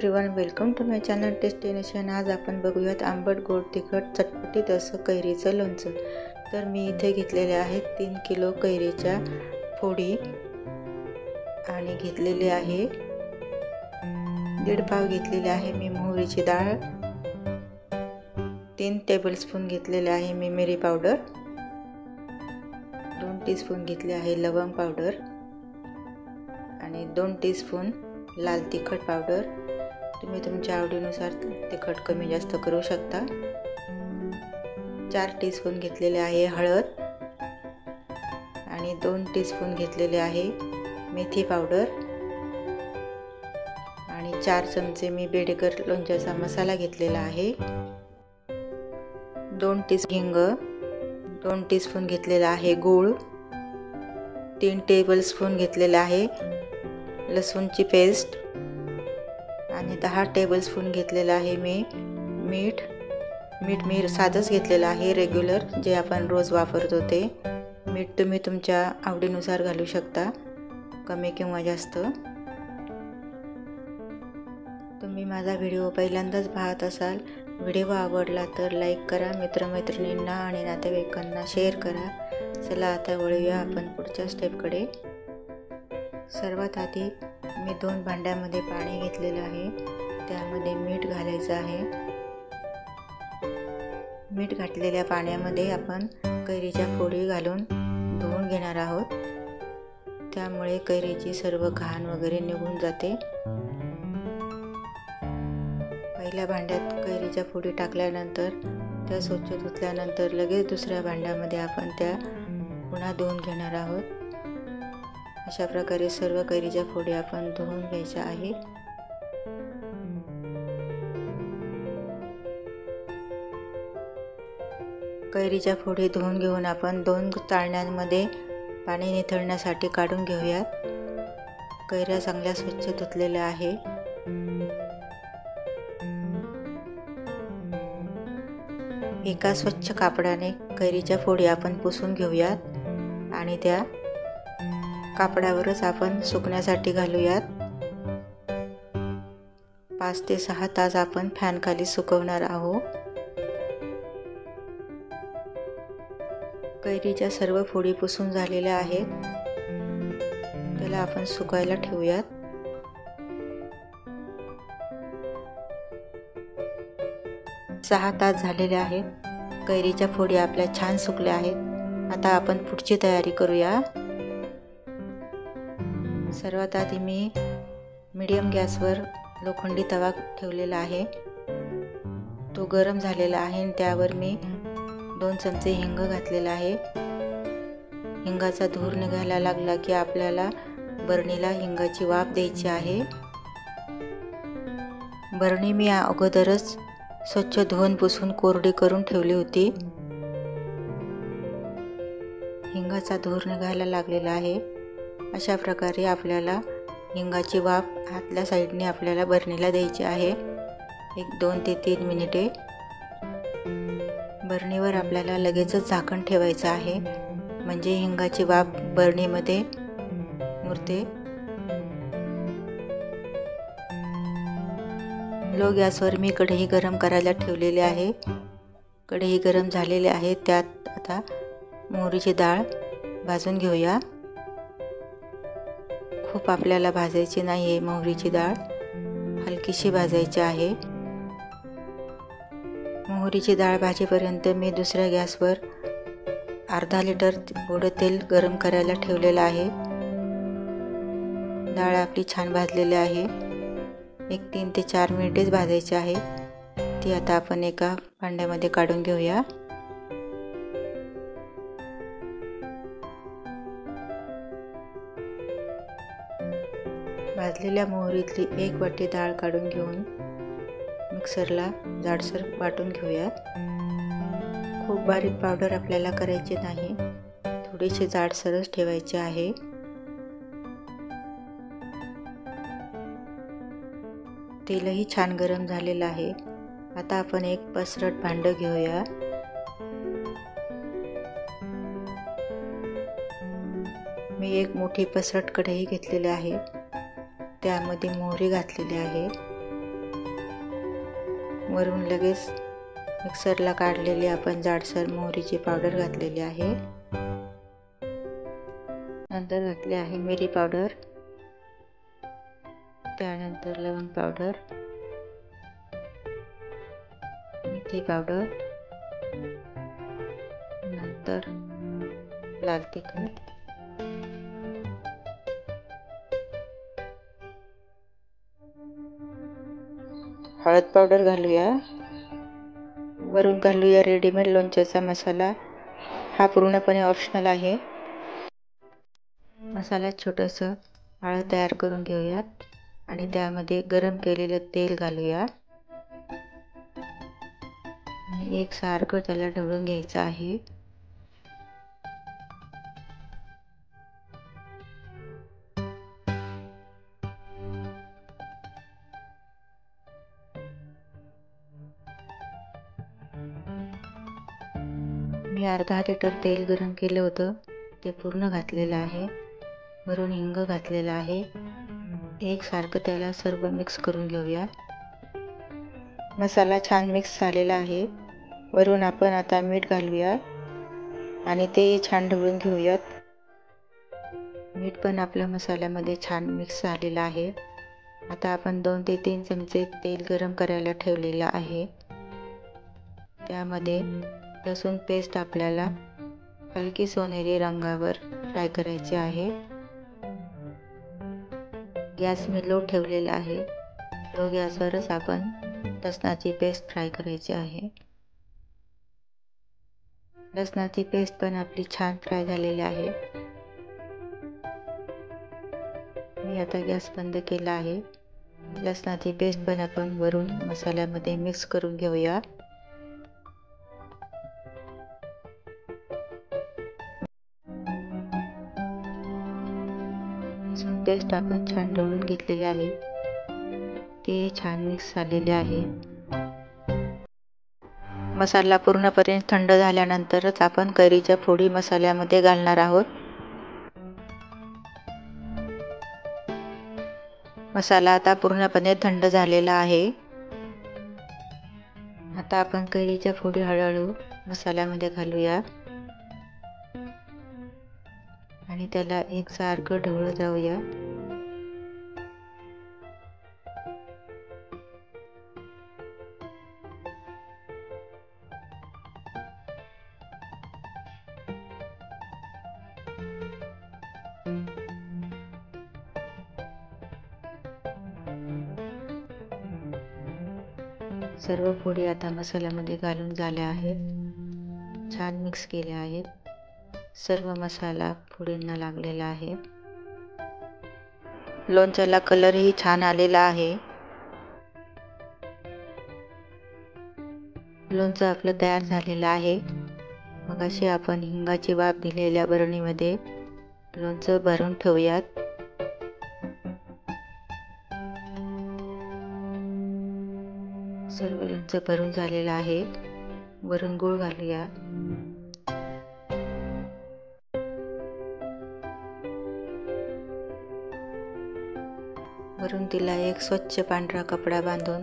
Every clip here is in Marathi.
Everyone, welcome to my channel destination. आज आपण बघूयात आंबट गोड तिखट चटपटीत असं कैरीचं लोणचं। तर मी इथे घेतलेले आहेत 3 किलो कैरीच्या फोडी आणि घेतलेली आहे 1.5 पाव घेतलेली आहे मी मोहरीची डाळ, 3 टेबलस्पून घेतलेले आहे मी मिरी पावडर, 2 टीस्पून घेतले आहे लवंग पावडर आणि 2 टीस्पून लाल तिखट पावडर। तुम्ही तुमच्या आवडीनुसार तिखट कमी जास्त करू शकता। 4 टीस्पून घेतलेले आहे हळद आणि 2 टीस्पून घेतलेले आहे मेथी पावडर आणि 4 चमचे मी बेडेकर लोणच्याचा मसाला घेतलेला आहे। 2 टीस्पून हिंग, 2 टीस्पून घेतलेला आहे गूळ, 3 टेबलस्पून घेतलेला आहे लसूणची पेस्ट आणि 10 टेबलस्पून घेतलेला आहे मी मीठ मी साधंच घेतलेलं आहे, रेग्युलर जे आपण रोज वापरतो ते मीठ तुम्ही तुमच्या आवडीनुसार घालू शकता, कमी किंवा जास्त। तुम्ही माझा व्हिडिओ पहिल्यांदाच पाहत असाल, व्हिडिओ आवडला तर लाईक करा, मित्रमैत्रिणींना आणि नातेवाईकांना शेअर करा। चला आता वळूया आपण पुढच्या स्टेपकडे। सर्वात आधी मी 2 भांड्यामध्ये पाणी घेतलेलं आहे, त्यामध्ये मीठ घालायचं आहे। मीठ घातलेल्या पाण्यामध्ये आपण कैरीच्या फोडी घालून धुवून घेणार आहोत, त्यामुळे कैरीची सर्व घाण वगैरे निघून जाते। पहिल्या भांड्यात कैरीच्या फोडी टाकल्यानंतर त्या स्वच्छ धुतल्यानंतर लगेच दुसऱ्या भांड्यामध्ये आपण त्या पुन्हा धुवून घेणार आहोत। अशा प्रकारे सर्व कैरीच्या फोडी आपण धुवून घ्यायच्या आहे। कैरीच्या फोडी धुवून घेऊन आपण 2 चाळण्यांमध्ये पाणी निथळण्यासाठी काढून घेऊयात। कैऱ्या चांगल्या स्वच्छ धुतलेल्या आहे। एका स्वच्छ कापडाने कैरीच्या फोडी आपण पुसून घेऊयात आणि त्या कापडावरच आपण सुकण्यासाठी घालूयात। 5 ते 6 तास आपण फॅन खाली सुकवणार आहोत। कैरीच्या सर्व फोडी पुसून झालेल्या आहेत, त्याला आपण सुकायला ठेवूयात। सहा तास झालेले आहेत, कैरीच्या फोडी आपल्या छान सुकल्या आहेत। आता आपण पुढची तयारी करूया। सर्वात आधी मी मीडियम गॅसवर लोखंडी तवा ठेवलेला आहे, तो गरम झालेला आहे आणि त्यावर मी 2 चमचे हिंग घातलेला आहे। हिंगाचा धूर निघायला लागला की आपल्याला बरणीला हिंगाची वाफ द्यायची आहे। बरणी मी अगोदरच स्वच्छ धुवून पुसून कोरडी करून ठेवली होती। हिंगाचा धूर निघायला लागलेला आहे। अशा प्रकारे आपल्याला हिंगाची वाफ आतल्या साईडने आपल्याला बरणीला द्यायची आहे। 2 ते 3 मिनिटे बरणीवर आपल्याला लगेचच झाकण ठेवायचं आहे, म्हणजे हिंगाची वाफ बरणीमध्ये मुरते। लो गॅसवर मी कढई गरम करायला ठेवलेली आहे। कढई गरम झालेली आहे, त्यात आता मोहरीची डाळ भाजून घेऊया। खूप आपल्याला भाजायची नाही आहे मोहरीची डाळ, हलकीशी भाजायची आहे। मोहरीची डाळ भाजेपर्यंत मी दुसऱ्या गॅसवर अर्धा लिटर गोडं तेल गरम करायला ठेवलेलं आहे। डाळ आपली छान भाजलेली आहे, 3 ते 4 मिनिटेच भाजायची आहे। ती आता आपण एका भांड्यामध्ये काढून घेऊया। भाजलेल्या मोहरीतली 1 वाटी डाळ काढून घेऊन मिक्सरला जाडसर वाटून घेऊया। खूप बारीक पावडर आपल्याला करायची नाही, थोडीशी जाडसरच ठेवायची आहे। तेलही छान गरम झालेलं आहे। आता आपण एक पसरट भांडं घेऊया। मी एक मोठी पसरट कढई घेतलेली आहे, त्यामध्ये मोहरी घातलेली आहे, वरून लगेच मिक्सरला काढलेली आपण जाडसर मोहरीची पावडर घातलेली आहे. नंतर घातली आहे मिरी पावडर, त्यानंतर लवंग पावडर, मेथी पावडर, नंतर लाल तिखट, हळद पावडर घालूया. वरून घालूया रेडीमेड लोणच्याचा मसाला. हा पूर्णपणे ऑप्शनल आहे. मसाल्यात छोटंसं आळं तयार करून घेऊयात आणि त्यामध्ये गरम केलेलं तेल घालूया. एक सारखं त्याला ढवळून घ्यायचं आहे. मी अर्धा लिटर तेल गरम केलं होतं ते पूर्ण घातलेलं आहे. वरून हिंग घातलेला आहे. एक सारखं त्याला सर्व मिक्स करून घेऊया. मसाला छान मिक्स झालेला आहे. वरून आपण आता मीठ घालूया आणि ते छान ढवळून घेऊयात. मीठ पण आपल्या मसाल्यामध्ये छान मिक्स झालेलं आहे. आता आपण 2 ते 3 चमचे तेल गरम करायला ठेवलेलं आहे. त्यामध्ये लसूण पेस्ट आपल्याला हलकी सोनेरी रंगावर फ्राय करायची आहे. गॅस मी लो ठेवलेला आहे. लो गॅसवरच आपण लसणाची पेस्ट फ्राय करायची आहे. लसणाची पेस्ट पण आपली छान फ्राय झालेली आहे. मी आता गॅस बंद केला आहे. लसणाची पेस्ट पण आपण वरून मसाल्यामध्ये मिक्स करून घेऊया. पेस्ट आपण छान ढवळून घेतलेली आहे. ते छान मिक्स झालेले आहे. मसाला पूर्णपणे थंड झाल्यानंतरच आपण कैरीच्या फोडी मसाल्यामध्ये घालणार आहोत. मसाला आता पूर्णपणे थंड झालेला आहे. आता आपण कैरीच्या फोडी हळूहळू मसाल्यामध्ये घालूया आणि त्याला एकसारखं ढवळत जाऊया. सर्व फोडी आता मसाल्यामध्ये घालून झाल्या आहेत. छान मिक्स केल्या आहेत. सर्व मसाला फोडींना लागलेला आहे. लोणच्याला कलरही छान आलेला आहे. लोणचं आपलं तयार झालेलं आहे. मग अशी आपण हिंगाची वाफ दिलेल्या बरणीमध्ये लोणचं भरून ठेवूयात. सर्व लोणचं भरून झालेलं आहे. वरून गूळ घालूया. वरून तिला एक स्वच्छ पांढरा कपडा बांधून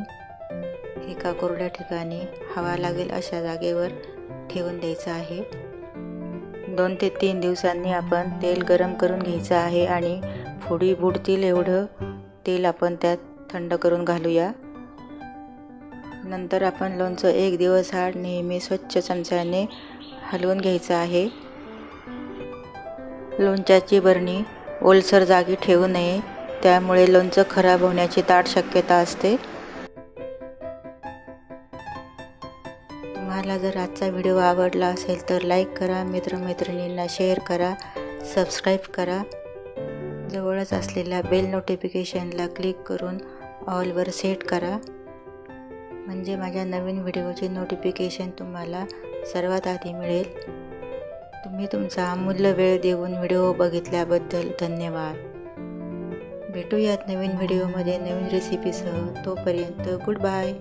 एका कोरड्या ठिकाणी हवा लागेल अशा जागेवर ठेवून द्यायचं आहे. 2 ते 3 दिवसांनी आपण तेल गरम करून घ्यायचं आहे आणि फोडी बुडतील एवढं तेल आपण त्यात थंड करून घालूया. नंतर आपण लोणचं 1 दिवस आड नेहमी स्वच्छ चमच्याने हलवून घ्यायचं आहे. लोणच्याची बरणी ओलसर जागी ठेवू नये, त्यामुळे लोणचं खराब होण्याची दाट शक्यता असते. तुम्हाला जर आजचा व्हिडिओ आवडला असेल तर लाईक करा, मित्रमैत्रिणींना शेअर करा, सबस्क्राईब करा. जवळच असलेल्या बेल नोटिफिकेशनला क्लिक करून ऑलवर सेट करा, म्हणजे माझ्या नवीन व्हिडिओचे नोटिफिकेशन तुम्हाला सर्वात आधी मिळेल. तुम्ही तुमचा अमूल्य वेळ देऊन व्हिडिओ बघितल्याबद्दल धन्यवाद. भेटूयात नवीन व्हिडिओमध्ये नवीन रेसिपीसह. तोपर्यंत गुड बाय.